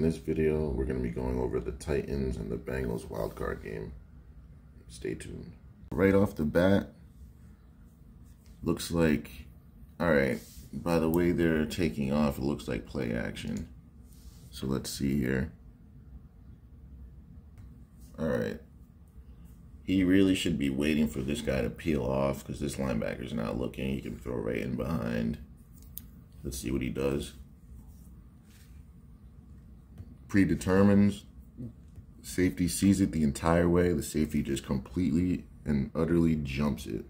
this video, we're going to be going over the Titans and the Bengals wildcard game. Stay tuned. Right off the bat, looks like, all right, by the way they're taking off, it looks like play action. So let's see here. All right. He really should be waiting for this guy to peel off because this linebacker's not looking. He can throw right in behind. Let's see what he does. Predetermines. Safety sees it the entire way. The safety just completely and utterly jumps it.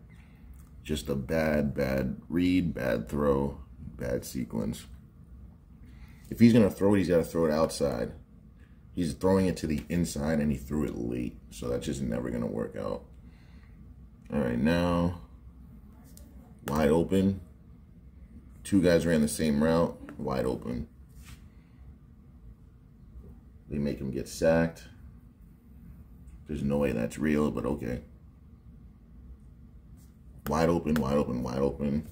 Just a bad read, bad throw, bad sequence. If he's going to throw it, he's got to throw it outside. He's throwing it to the inside, and he threw it late. So that's just never going to work out. All right, now, wide open. Two guys ran the same route, wide open. They make him get sacked. There's no way that's real, but okay. Wide open, wide open, wide open.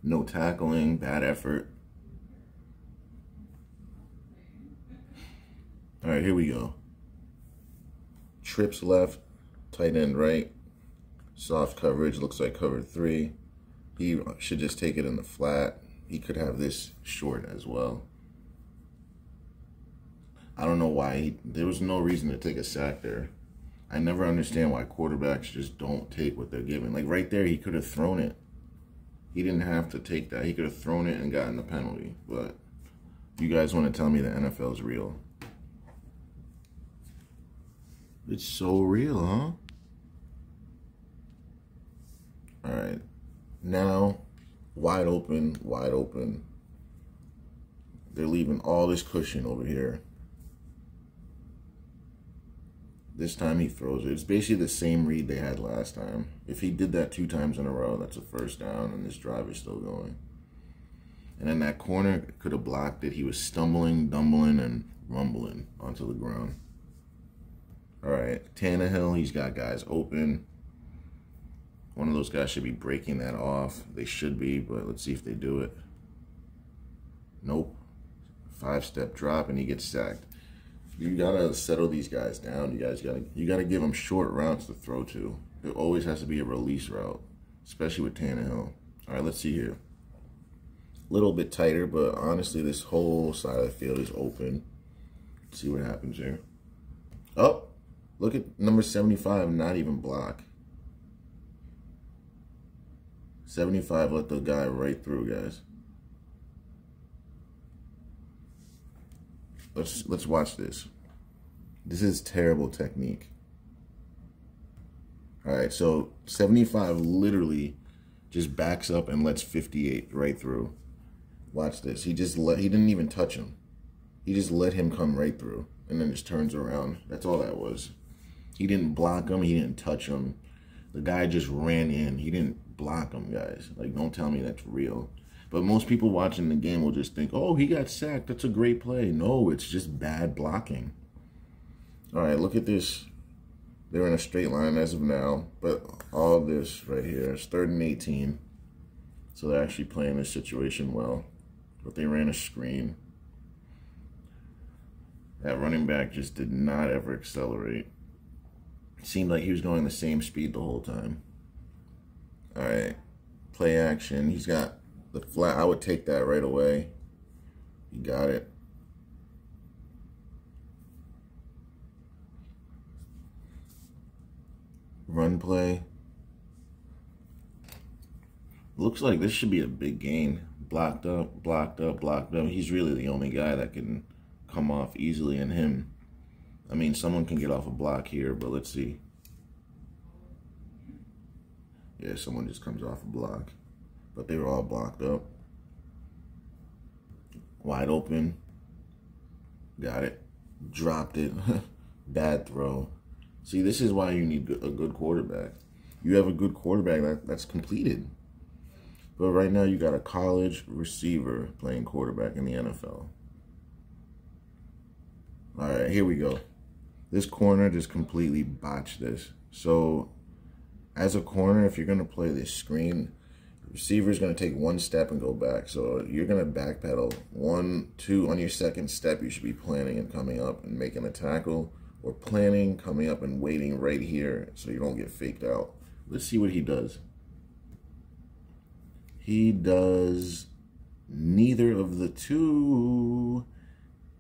No tackling, bad effort. All right, here we go. Trips left, tight end right. Soft coverage, looks like cover 3. He should just take it in the flat. He could have this short as well. I don't know why. There was no reason to take a sack there. I never understand why quarterbacks just don't take what they're given. Like right there, he could have thrown it. He didn't have to take that. He could have thrown it and gotten the penalty. But you guys want to tell me the NFL is real? It's so real, huh? All right. Now, wide open, wide open. They're leaving all this cushion over here. This time he throws it. It's basically the same read they had last time. If he did that 2 times in a row, that's a first down, and this drive is still going. And then that corner could have blocked it. He was stumbling, dumbling, and rumbling onto the ground. All right, Tannehill, he's got guys open. One of those guys should be breaking that off. They should be, but let's see if they do it. Nope. 5-step drop, and he gets sacked. You gotta settle these guys down. You gotta give them short routes to throw to. It always has to be a release route, especially with Tannehill. All right, let's see here. A little bit tighter, but honestly, this whole side of the field is open. Let's see what happens here. Oh, look at number 75, not even block. 75 let the guy right through, guys. Let's watch this. This is terrible technique. All right, so 75 literally just backs up and lets 58 right through. Watch this. He didn't even touch him. He just let him come right through and then just turns around. That's all that was. He didn't block him. He didn't touch him. The guy just ran in. He didn't block him, guys. Like, don't tell me that's real. But most people watching the game will just think, oh, he got sacked. That's a great play. No, it's just bad blocking. All right, look at this. They're in a straight line as of now. But all of this right here is 3rd and 18. So they're actually playing this situation well. But they ran a screen. That running back just did not ever accelerate. It seemed like he was going the same speed the whole time. All right, play action. He's got the flat. I would take that right away. He got it. Run play. Looks like this should be a big gain. Blocked up, blocked up, blocked up. He's really the only guy that can come off easily in him. I mean, someone can get off a block here, but let's see. Yeah, someone just comes off a block. But they were all blocked up. Wide open. Got it. Dropped it. Bad throw. See, this is why you need a good quarterback. You have a good quarterback that's completed. But right now you got a college receiver playing quarterback in the NFL. All right, here we go. This corner just completely botched this. So As a corner, if you're going to play this screen, the receiver's going to take one step and go back. So you're going to backpedal 1, 2. On your second step, you should be planning and coming up and making a tackle, or planning, coming up and waiting right here so you don't get faked out. Let's see what he does. He does neither of the two.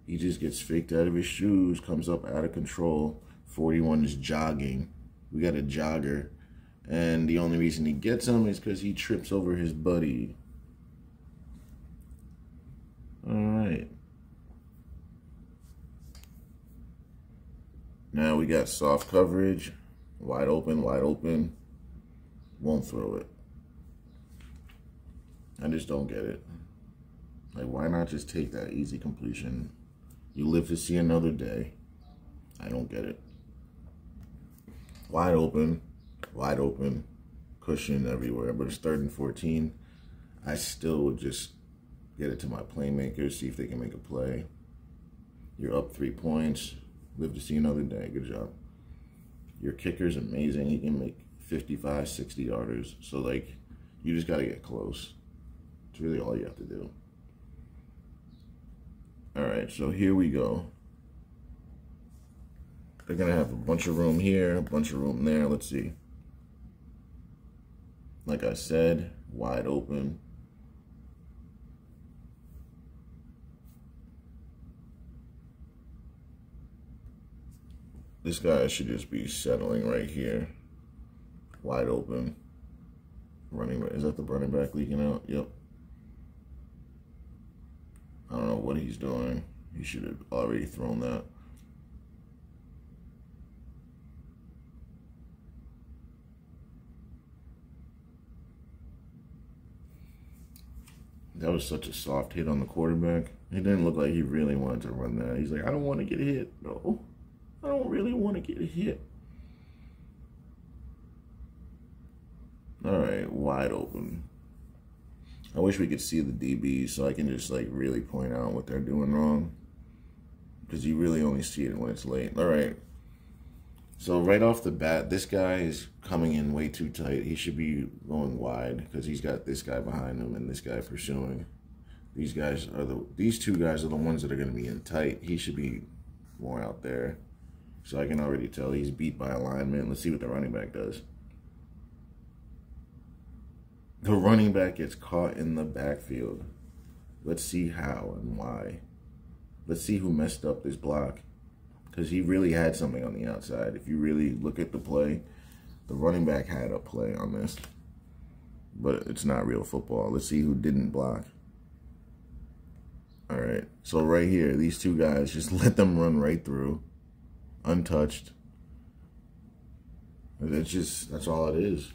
He just gets faked out of his shoes, comes up out of control. 41 is jogging. We got a jogger. And the only reason he gets him is because he trips over his buddy. All right. Now we got soft coverage. Wide open, wide open. Won't throw it. I just don't get it. Like, why not just take that easy completion? You live to see another day. I don't get it. Wide open, cushion everywhere. But it's 3rd and 14. I still would just get it to my playmakers, see if they can make a play. You're up 3 points. Live to see another day. Good job. Your kicker's amazing. He can make 55, 60 yarders. So, like, you just got to get close. It's really all you have to do. All right, so here we go. They're going to have a bunch of room here, a bunch of room there. Let's see. Like I said, wide open. This guy should just be settling right here. Wide open. Running back. Is that the running back leaking out? Yep. I don't know what he's doing. He should have already thrown that. That was such a soft hit on the quarterback. He didn't look like he really wanted to run that. He's like, I don't want to get hit. No, I don't really want to get hit. All right, wide open. I wish we could see the DBs so I can just like really point out what they're doing wrong, because you really only see it when it's late. All right. So right off the bat, this guy is coming in way too tight. He should be going wide because he's got this guy behind him and this guy pursuing. These two guys are the ones that are going to be in tight. He should be more out there. So I can already tell he's beat by alignment. Let's see what the running back does. The running back gets caught in the backfield. Let's see how and why. Let's see who messed up this block. Because he really had something on the outside. If you really look at the play, the running back had a play on this. But it's not real football. Let's see who didn't block. All right. So right here, these two guys, just let them run right through. Untouched. That's all it is.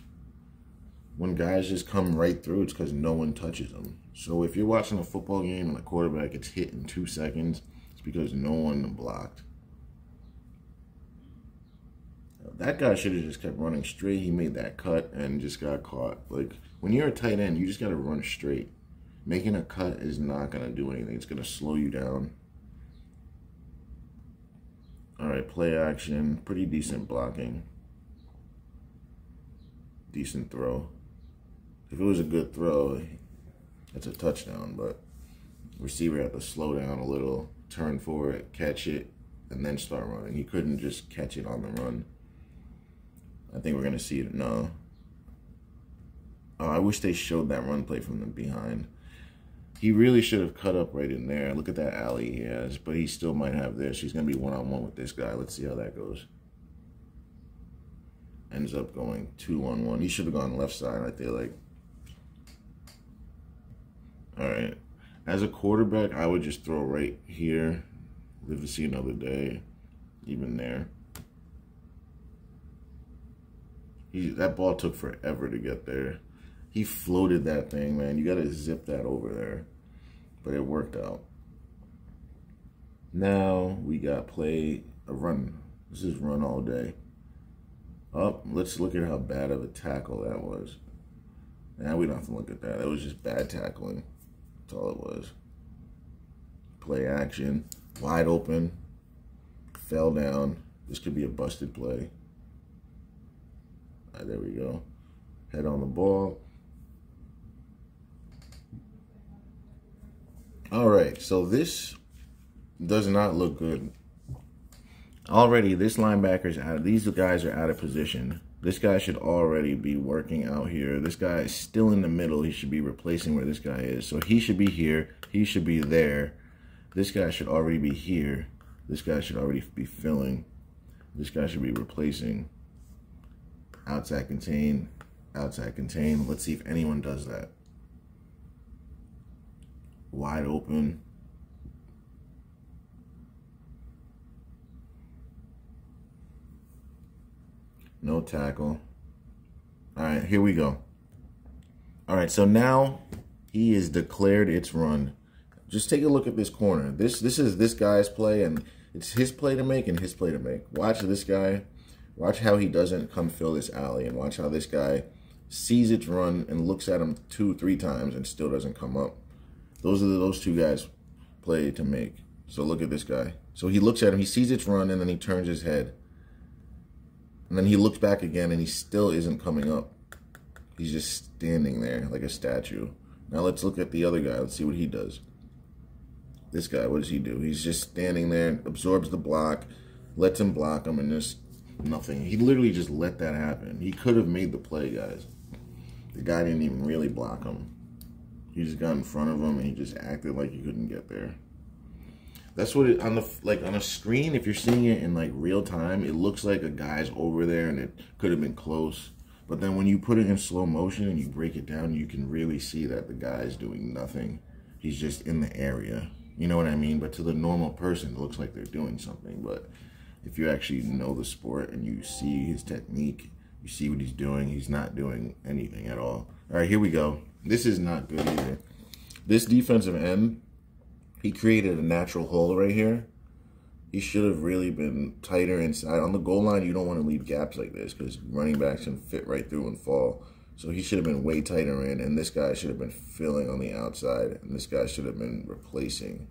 When guys just come right through, it's because no one touches them. So if you're watching a football game and a quarterback gets hit in 2 seconds, it's because no one blocked. That guy should have just kept running straight. He made that cut and just got caught. Like, when you're a tight end, you just got to run straight. Making a cut is not going to do anything. It's going to slow you down. All right, play action. Pretty decent blocking. Decent throw. If it was a good throw, it's a touchdown, but receiver had to slow down a little, turn for it, catch it, and then start running. He couldn't just catch it on the run. I think we're going to see it. No. Oh, I wish they showed that run play from the behind. He really should have cut up right in there. Look at that alley he has, but he still might have this. He's going to be one-on-one with this guy. Let's see how that goes. Ends up going 2-on-1. He should have gone left side, I feel like. All right. As a quarterback, I would just throw right here. Live to see another day. Even there. That ball took forever to get there. He floated that thing, man. You got to zip that over there. But it worked out. Now we got play a run. This is run all day. Oh, let's look at how bad of a tackle that was. Now we don't have to look at that. That was just bad tackling. That's all it was. Play action. Wide open. Fell down. This could be a busted play. All right, there we go. Head on the ball. All right, so this does not look good. Already, this linebacker's out. These guys are out of position. This guy should already be working out here. This guy is still in the middle. He should be replacing where this guy is. So he should be here. He should be there. This guy should already be here. This guy should already be filling. This guy should be replacing. Outside contain. Outside contain. Let's see if anyone does that. Wide open. No tackle. All right, here we go. All right, so now he has declared its run. Just take a look at this corner. This is this guy's play, and it's his play to make and his play to make. Watch this guy. Watch how he doesn't come fill this alley, and watch how this guy sees its run and looks at him 2-3 times and still doesn't come up. Those two guys play to make. So look at this guy. So he looks at him, he sees its run, and then he turns his head. And then he looks back again, and he still isn't coming up. He's just standing there like a statue. Now let's look at the other guy. Let's see what he does. This guy, what does he do? He's just standing there, absorbs the block, lets him block him, and just nothing. He literally just let that happen. He could have made the play, guys. The guy didn't even really block him. He just got in front of him, and he just acted like he couldn't get there. That's what it, on a screen, if you're seeing it in like real time, it looks like a guy's over there and it could have been close. But then when you put it in slow motion and you break it down, you can really see that the guy's doing nothing. He's just in the area. You know what I mean? But to the normal person, it looks like they're doing something. But if you actually know the sport and you see his technique, you see what he's doing, he's not doing anything at all. All right, here we go. This is not good either. This defensive end, he created a natural hole right here. He should have really been tighter inside. On the goal line, you don't want to leave gaps like this because running backs can fit right through and fall. So he should have been way tighter in, and this guy should have been filling on the outside, and this guy should have been replacing.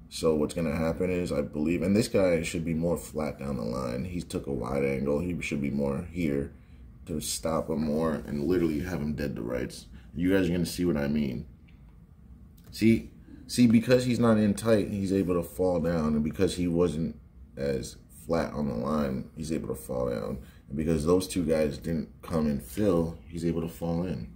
So what's going to happen is, I believe, and this guy should be more flat down the line. He took a wide angle. He should be more here to stop him more and literally have him dead to rights. You guys are going to see what I mean. See, because he's not in tight, he's able to fall down. And because he wasn't as flat on the line, he's able to fall down. And because those two guys didn't come and fill, he's able to fall in.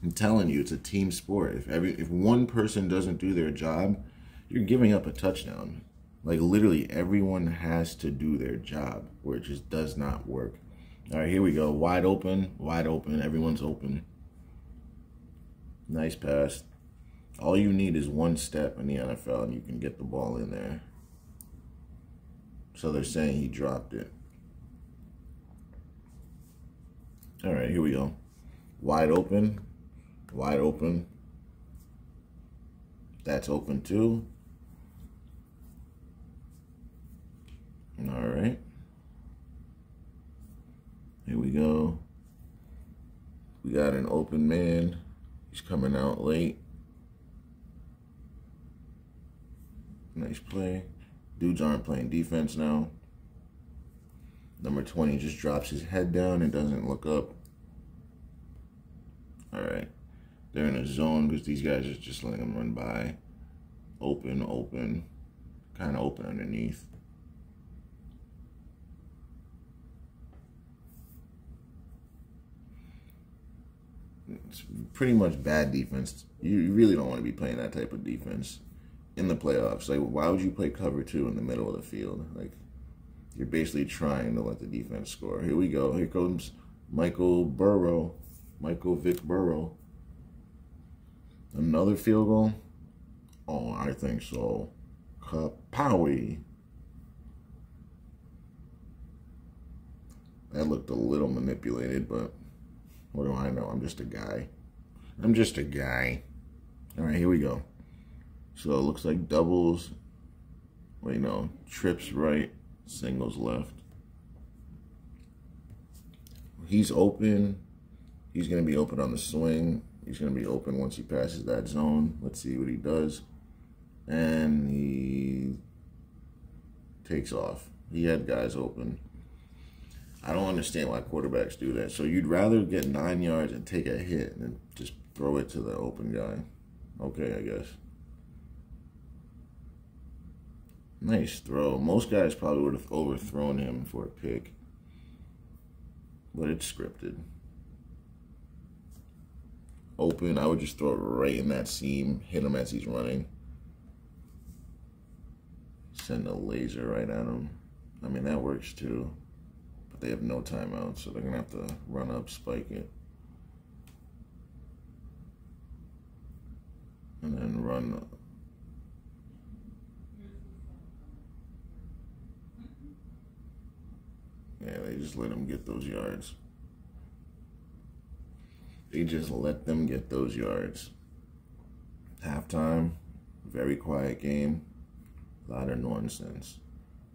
I'm telling you, it's a team sport. If one person doesn't do their job, you're giving up a touchdown. Like, literally, everyone has to do their job, or it just does not work. All right, here we go. Wide open, everyone's open. Nice pass. All you need is one step in the NFL, and you can get the ball in there. So they're saying he dropped it. All right, here we go. Wide open. That's open too. All right. Here we go. We got an open man. He's coming out late. Nice play. Dudes aren't playing defense now. Number 20 just drops his head down and doesn't look up. All right. They're in a zone because these guys are just letting them run by. Open. Kind of open underneath. It's pretty much bad defense. You really don't want to be playing that type of defense in the playoffs. Like, why would you play cover 2 in the middle of the field? Like, you're basically trying to let the defense score. Here we go. Here comes Michael Vick Burrow. Another field goal? Oh, I think so. Kapowie. That looked a little manipulated, but what do I know? I'm just a guy. All right, here we go. So it looks like doubles. Wait, no. Trips right, singles left. He's open. He's going to be open on the swing. He's going to be open once he passes that zone. Let's see what he does. And he takes off. He had guys open. I don't understand why quarterbacks do that. So you'd rather get 9 yards and take a hit than just throw it to the open guy. Okay, I guess. Nice throw. Most guys probably would have overthrown him for a pick. But it's scripted. Open, I would just throw it right in that seam, hit him as he's running. Send a laser right at him. I mean, that works too. But they have no timeout, so they're going to have to run up, spike it. And then run. Yeah, they just let them get those yards. They just let them get those yards. Halftime, very quiet game. A lot of nonsense.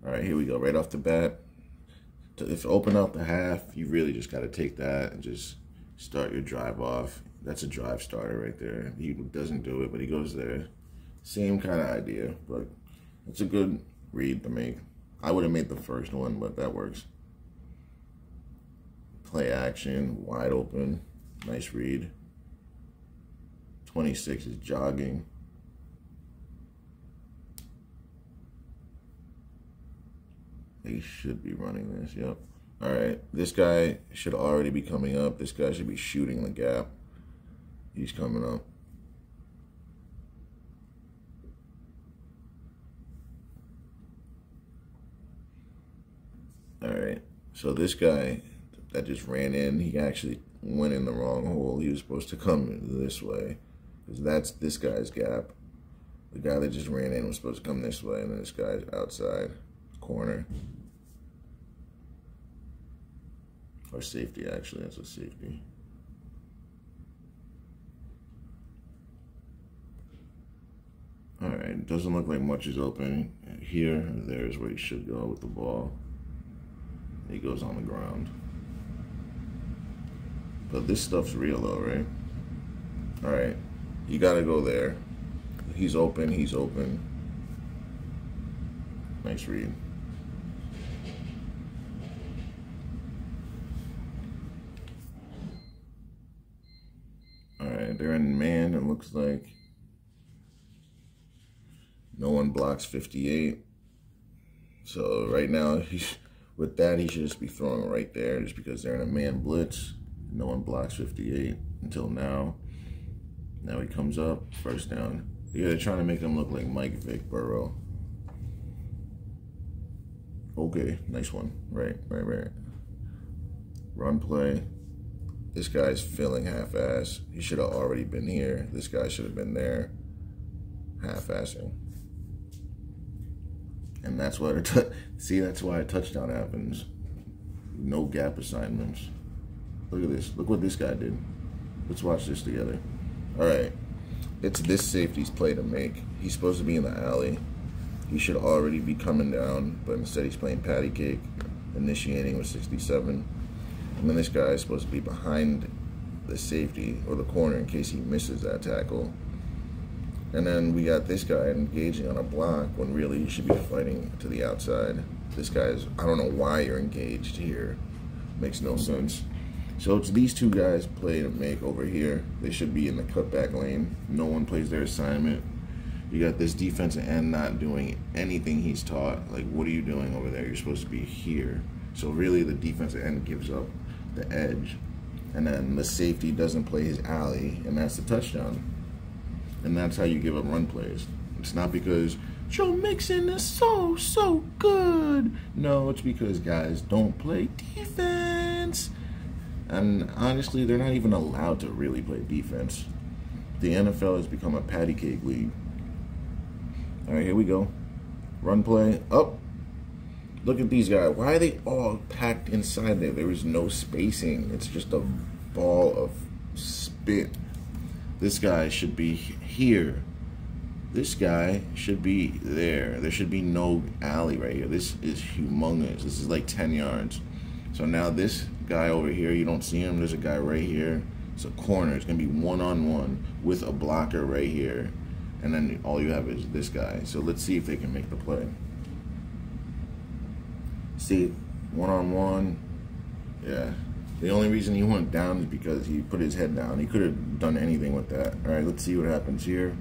All right, here we go. Right off the bat, if you open up the half, you really just got to take that and just start your drive off. That's a drive starter right there. He doesn't do it, but he goes there. Same kind of idea, but it's a good read to make. I would have made the first one, but that works. Play action, wide open. Nice read. 26 is jogging. They should be running this, yep. All right, this guy should already be coming up. This guy should be shooting the gap. He's coming up. All right, so this guy that just ran in, he actually went in the wrong hole. He was supposed to come this way, because that's this guy's gap. The guy that just ran in was supposed to come this way, and then this guy's outside corner. Or safety, actually. That's a safety. All right, doesn't look like much is open. Here, there's where he should go with the ball. He goes on the ground. But this stuff's real though, right? All right, you gotta go there. He's open, he's open. Nice read. All right, they're in man, it looks like. No one blocks 58. So right now, with that, he should just be throwing right there just because they're in a man blitz. No one blocks 58 until now. Now he comes up, first down. Yeah, they're trying to make him look like Mike Vick Burrow. Okay, nice one. Right. Run play. This guy's feeling half-ass. He should have already been here. This guy should have been there. Half-assing. And that's why that's why a touchdown happens. No gap assignments. Look at this. Look what this guy did. Let's watch this together. All right. It's this safety's play to make. He's supposed to be in the alley. He should already be coming down, but instead he's playing patty cake, initiating with 67. And then this guy is supposed to be behind the safety or the corner in case he misses that tackle. And then we got this guy engaging on a block when really he should be fighting to the outside. This guy's, I don't know why you're engaged here. Makes no sense. So it's these two guys play to make over here. They should be in the cutback lane. No one plays their assignment. You got this defensive end not doing anything he's taught. Like, what are you doing over there? You're supposed to be here. So really the defensive end gives up the edge. And then the safety doesn't play his alley, and that's the touchdown. And that's how you give up run plays. It's not because Joe Mixon is so good. No, it's because guys don't play defense. And honestly, they're not even allowed to really play defense. The NFL has become a patty cake league. All right, here we go. Run play. Up. Look at these guys. Why are they all packed inside there? There is no spacing. It's just a ball of spit. This guy should be here. This guy should be there. There should be no alley right here. This is humongous. This is like 10 yards. So now this guy over here, you don't see him. There's a guy right here. It's a corner. It's going to be one-on-one with a blocker right here. And then all you have is this guy. So let's see if they can make the play. See, one-on-one. Yeah. The only reason he went down is because he put his head down. He could have done anything with that. All right, let's see what happens here.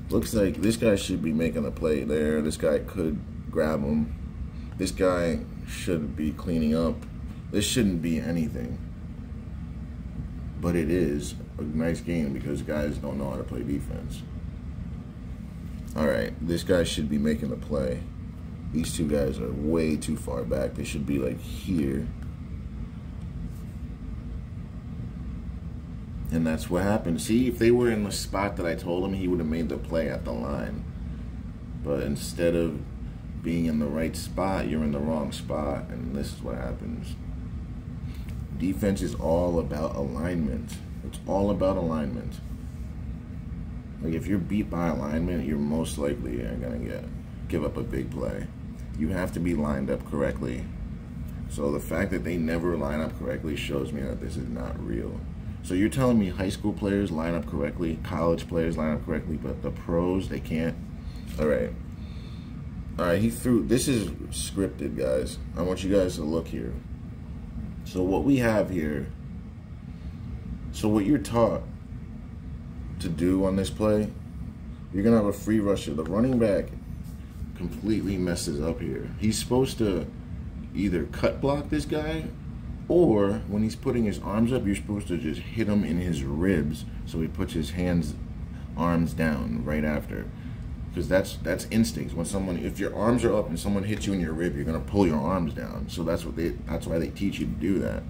Looks like this guy should be making a play there. This guy could grab him. This guy should be cleaning up. This shouldn't be anything. But it is a nice game because guys don't know how to play defense. All right, this guy should be making the play. These two guys are way too far back. They should be like here. And that's what happened. See, if they were in the spot that I told him, he would have made the play at the line. But instead of being in the right spot, you're in the wrong spot. And this is what happens. Defense is all about alignment. It's all about alignment. Like, if you're beat by alignment, you're most likely going to give up a big play. You have to be lined up correctly. So the fact that they never line up correctly shows me that this is not real. So you're telling me high school players line up correctly, college players line up correctly, but the pros, they can't? All right. All right, he threw. This is scripted, guys. I want you guys to look here. So what we have here, so what you're taught to do on this play, you're going to have a free rusher. The running back completely messes up here. He's supposed to either cut block this guy, or when he's putting his arms up, you're supposed to just hit him in his ribs so he puts his arms down right after. Because that's instincts. When someone, if your arms are up and someone hits you in your rib, you're gonna pull your arms down. So that's why they teach you to do that.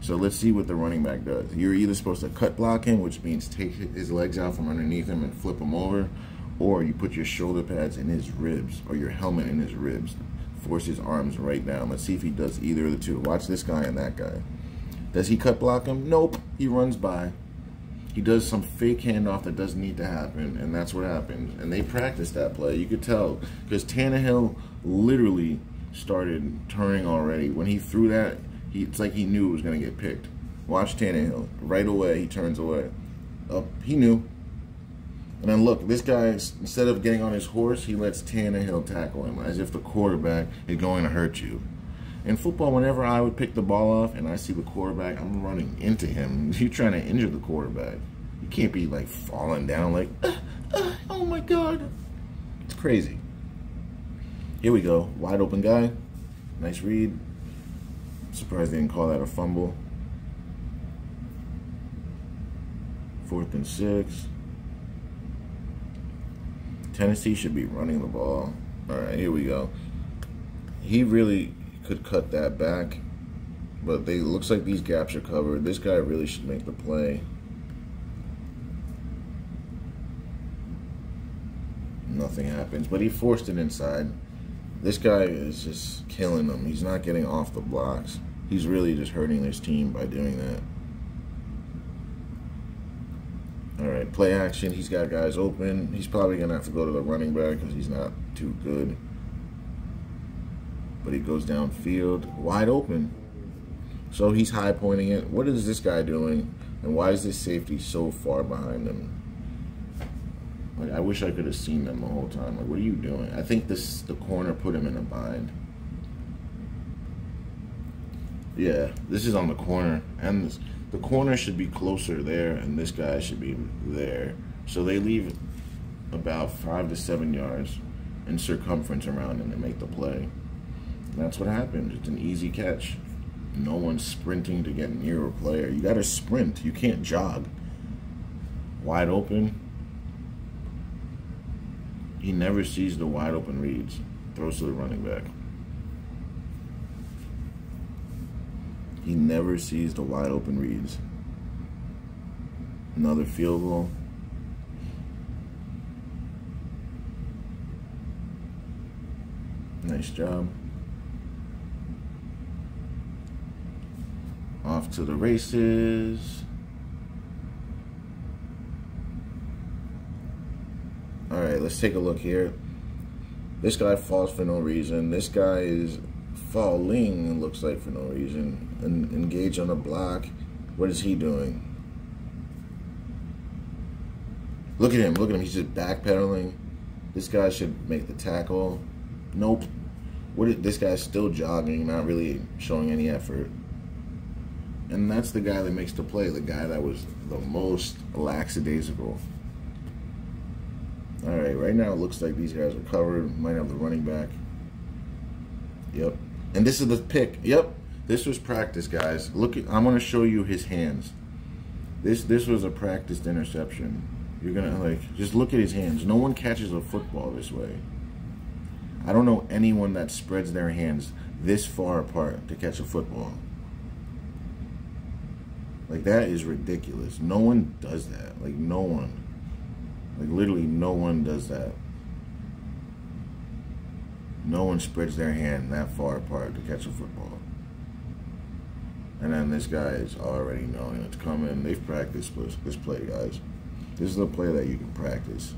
So let's see what the running back does. You're either supposed to cut block him, which means take his legs out from underneath him and flip him over, or you put your shoulder pads in his ribs or your helmet in his ribs. Force his arms right down. Let's see if he does either of the two. Watch this guy and that guy. Does he cut block him? Nope. He runs by. He does some fake handoff that doesn't need to happen, and that's what happens. And they practiced that play. You could tell because Tannehill literally started turning already. When he threw that, it's like he knew it was going to get picked. Watch Tannehill. Right away, he turns away. He knew. And then look, this guy, instead of getting on his horse, he lets Tannehill tackle him as if the quarterback is going to hurt you. In football, whenever I would pick the ball off and I see the quarterback, I'm running into him. You're trying to injure the quarterback. You can't be like falling down like, oh my God. It's crazy. Here we go. Wide open guy. Nice read. Surprised they didn't call that a fumble. 4th and 6. Tennessee should be running the ball. All right, here we go. He really could cut that back, but it looks like these gaps are covered. This guy really should make the play. Nothing happens, but he forced it inside. This guy is just killing them. He's not getting off the blocks. He's really just hurting his team by doing that. All right, play action. He's got guys open. He's probably going to have to go to the running back because he's not too good. But he goes downfield, wide open. So he's high pointing it. What is this guy doing? And why is this safety so far behind him? Like, I wish I could have seen them the whole time. Like, what are you doing? I think the corner put him in a bind. Yeah, this is on the corner. And the corner should be closer there, and this guy should be there. So they leave about 5 to 7 yards in circumference around him to make the play. And that's what happened. It's an easy catch. No one's sprinting to get near a player. You got to sprint. You can't jog. Wide open. He never sees the wide open reads. Throws to the running back. He never sees the wide open reads. Another field goal. Nice job. Off to the races. All right, let's take a look here. This guy falls for no reason. This guy is falling, it looks like, for no reason. And engage on a block. What is he doing? Look at him. Look at him. He's just backpedaling. This guy should make the tackle. Nope. This guy's still jogging, not really showing any effort. And that's the guy that makes the play, the guy that was the most lackadaisical. All right, right now it looks like these guys are covered. Might have the running back. Yep. And this is the pick. Yep. This was practice, guys. Look, I'm going to show you his hands. This was a practiced interception. You're going to, like, just look at his hands. No one catches a football this way. I don't know anyone that spreads their hands this far apart to catch a football. Like, that is ridiculous. No one does that. Like, no one. Like, literally no one does that. No one spreads their hand that far apart to catch a football. And then this guy is already knowing it's coming. They've practiced this play, guys. This is a play that you can practice.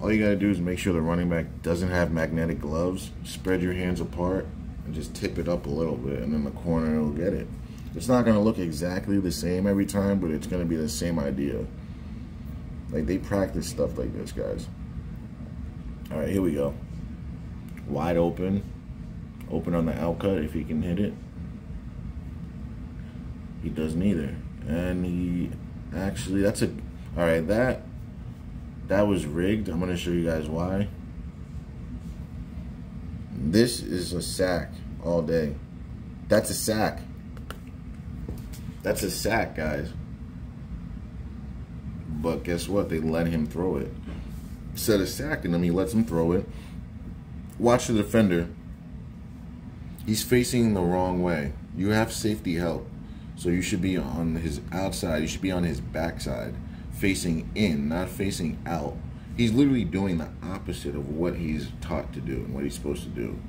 All you gotta do is make sure the running back doesn't have magnetic gloves. Spread your hands apart and just tip it up a little bit, and then the corner will get it. It's not gonna look exactly the same every time, but it's gonna be the same idea. Like, they practice stuff like this, guys. All right, here we go. Wide open. Open on the outcut if he can hit it. He does neither. And he actually, all right, that was rigged. I'm going to show you guys why. This is a sack all day. That's a sack. That's a sack, guys. But guess what? They let him throw it. Instead of sacking him, he lets him throw it. Watch the defender. He's facing the wrong way. You have safety help. So you should be on his outside. You should be on his backside, facing in, not facing out. He's literally doing the opposite of what he's taught to do and what he's supposed to do.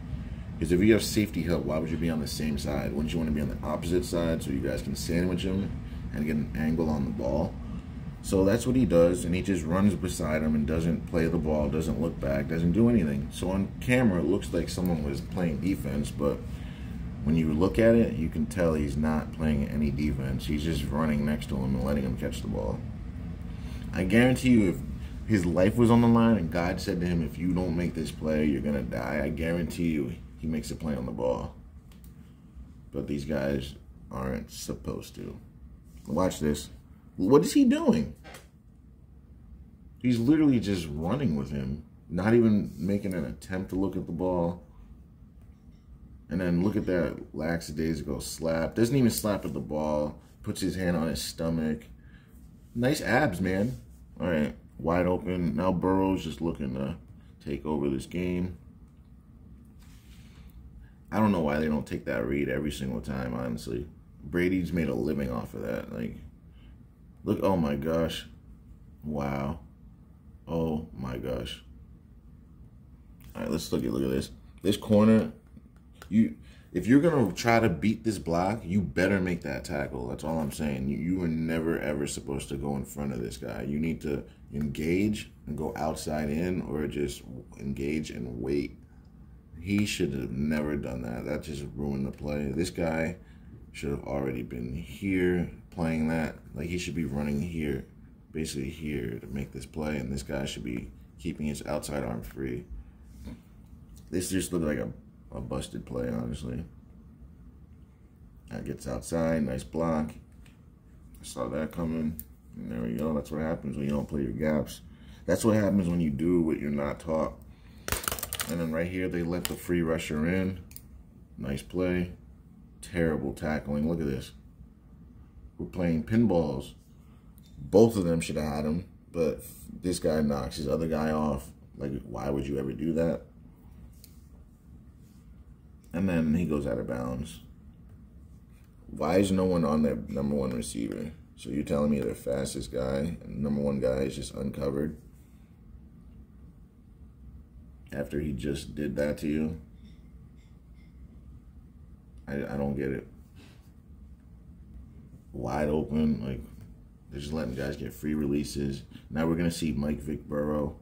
Because if you have safety help, why would you be on the same side? Wouldn't you want to be on the opposite side so you guys can sandwich him and get an angle on the ball? So that's what he does, and he just runs beside him and doesn't play the ball, doesn't look back, doesn't do anything. So on camera, it looks like someone was playing defense, but when you look at it, you can tell he's not playing any defense. He's just running next to him and letting him catch the ball. I guarantee you, if his life was on the line and God said to him, if you don't make this play, you're going to die, I guarantee you he makes a play on the ball. But these guys aren't supposed to. Watch this. What is he doing? He's literally just running with him, not even making an attempt to look at the ball. And then look at that lackadaisical slap. Doesn't even slap at the ball. Puts his hand on his stomach. Nice abs, man. All right, wide open. Now Burrow's just looking to take over this game. I don't know why they don't take that read every single time, honestly. Brady's made a living off of that. Like, look, oh my gosh. Wow. Oh my gosh. All right, let's look at this. This corner, if you're going to try to beat this block, you better make that tackle. That's all I'm saying. You are never, ever supposed to go in front of this guy. You need to engage and go outside in, or just engage and wait. He should have never done that. That just ruined the play. This guy should have already been here playing that. Like, he should be running here, basically here, to make this play, and this guy should be keeping his outside arm free. This just looked like a busted play, honestly. That gets outside, nice block. I saw that coming, and there we go. That's what happens when you don't play your gaps. That's what happens when you do what you're not taught. And then right here, they let the free rusher in. Nice play. Terrible tackling. Look at this. We're playing pinballs. Both of them should have had him, but this guy knocks his other guy off. Like, why would you ever do that? And then he goes out of bounds. Why is no one on their number one receiver? So you're telling me their fastest guy and number one guy is just uncovered after he just did that to you? I don't get it. Wide open, like, they're just letting guys get free releases. Now we're going to see Mike Vick Burrow.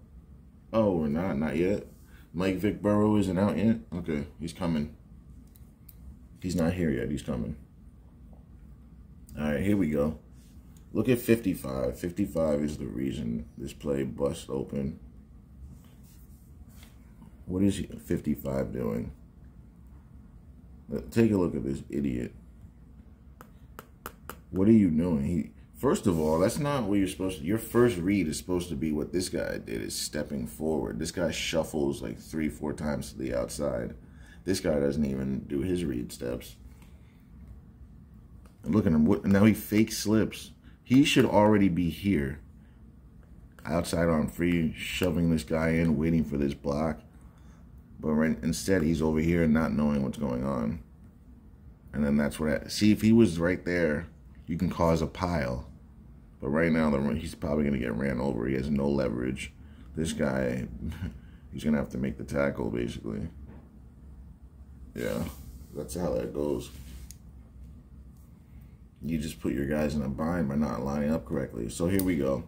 Oh, we're not yet? Mike Vick Burrow isn't out yet? Okay, he's coming. He's not here yet, he's coming. All right, here we go. Look at 55. 55 is the reason this play bust open. What is 55 doing? Take a look at this idiot. What are you doing? First of all, that's not what you're supposed to. Your first read is supposed to be what this guy did, is stepping forward. This guy shuffles like 3-4 times to the outside. This guy doesn't even do his read steps. And look at him. Now he fake slips. He should already be here. Outside arm free, shoving this guy in, waiting for this block. But instead, he's over here not knowing what's going on. And then that's what see, if he was right there, you can cause a pile. But right now, he's probably going to get ran over. He has no leverage. This guy, he's going to have to make the tackle, basically. Yeah, that's how that goes. You just put your guys in a bind by not lining up correctly. So here we go.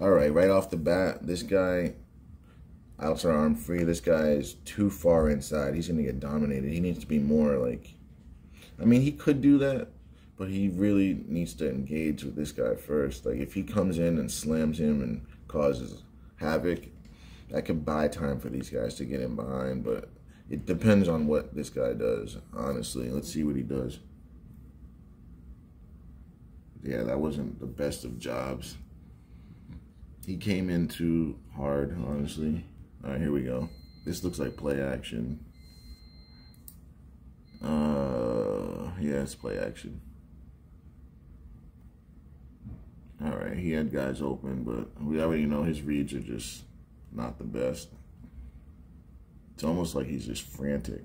All right off the bat, this guy, outside arm free. This guy is too far inside. He's going to get dominated. He needs to be more like, I mean, he could do that, but he really needs to engage with this guy first. Like, if he comes in and slams him and causes havoc, that could buy time for these guys to get in behind. But it depends on what this guy does, honestly. Let's see what he does. Yeah, that wasn't the best of jobs. He came in too hard, honestly. All right, here we go. This looks like play action. Yeah, it's play action. All right, he had guys open, but we already know his reads are just not the best. It's almost like he's just frantic.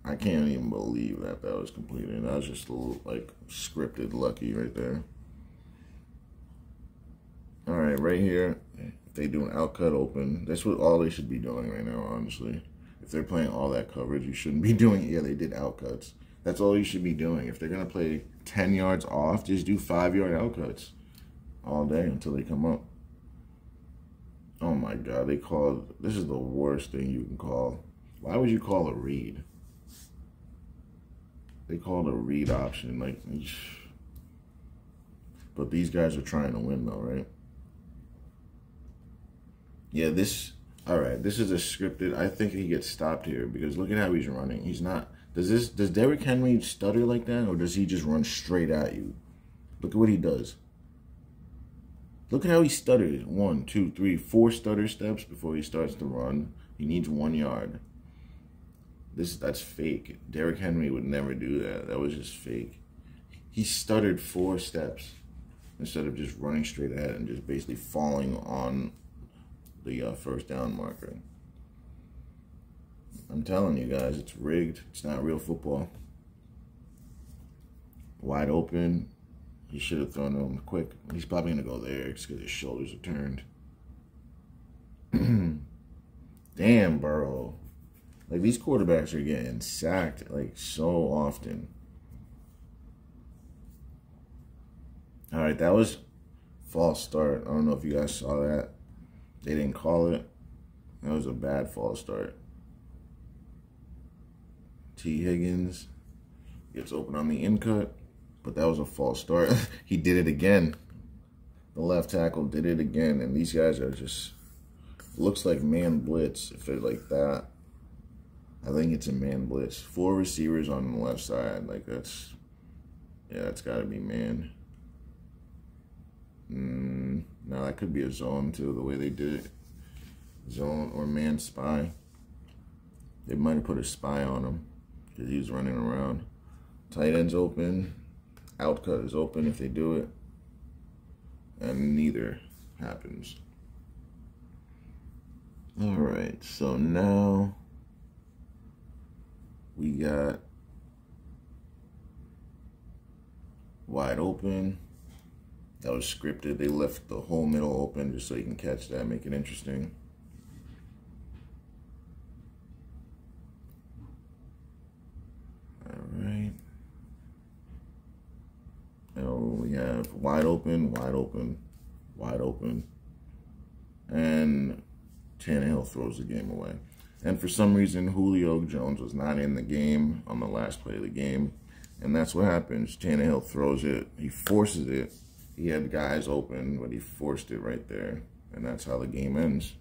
I can't even believe that was completed. That was just a little, like, scripted lucky right there. All right, right here, if they do an outcut open, that's what all they should be doing right now, honestly. If they're playing all that coverage, you shouldn't be doing, yeah, they did outcuts. That's all you should be doing. If they're going to play 10 yards off, just do 5-yard outcuts all day until they come up. Oh, my God. They called, this is the worst thing you can call. Why would you call a read? They called a read option. Like, but these guys are trying to win, though, right? Yeah, all right, this is a scripted. I think he gets stopped here because look at how he's running. He's not, does Derrick Henry stutter like that, or does he just run straight at you? Look at what he does. Look at how he stutters. 1, 2, 3, 4 stutter steps before he starts to run. He needs 1 yard. That's fake. Derrick Henry would never do that. That was just fake. He stuttered 4 steps instead of just running straight ahead and just basically falling on the first down marker. I'm telling you guys, it's rigged. It's not real football. Wide open. He should have thrown him quick. He's probably going to go there because his shoulders are turned. Damn, Burrow. Like, these quarterbacks are getting sacked, like, so often. All right, that was false start. I don't know if you guys saw that. They didn't call it. That was a bad false start. T. Higgins gets open on the in cut, but that was a false start. He did it again. The left tackle did it again, and these guys are just, looks like man blitz if they're like that. I think it's a man blitz. 4 receivers on the left side. Like, that's, yeah, that's got to be man. No, that could be a zone, too, the way they did it. Zone or man spy. They might have put a spy on him because he was running around. Tight end's open. Outcut is open if they do it. And neither happens. All right, so now we got wide open. That was scripted. They left the whole middle open just so you can catch that, make it interesting. All right. Now we have wide open, wide open, wide open. And Tannehill throws the game away. And for some reason, Julio Jones was not in the game on the last play of the game. And that's what happens. Tannehill throws it. He forces it. He had guys open, but he forced it right there. And that's how the game ends.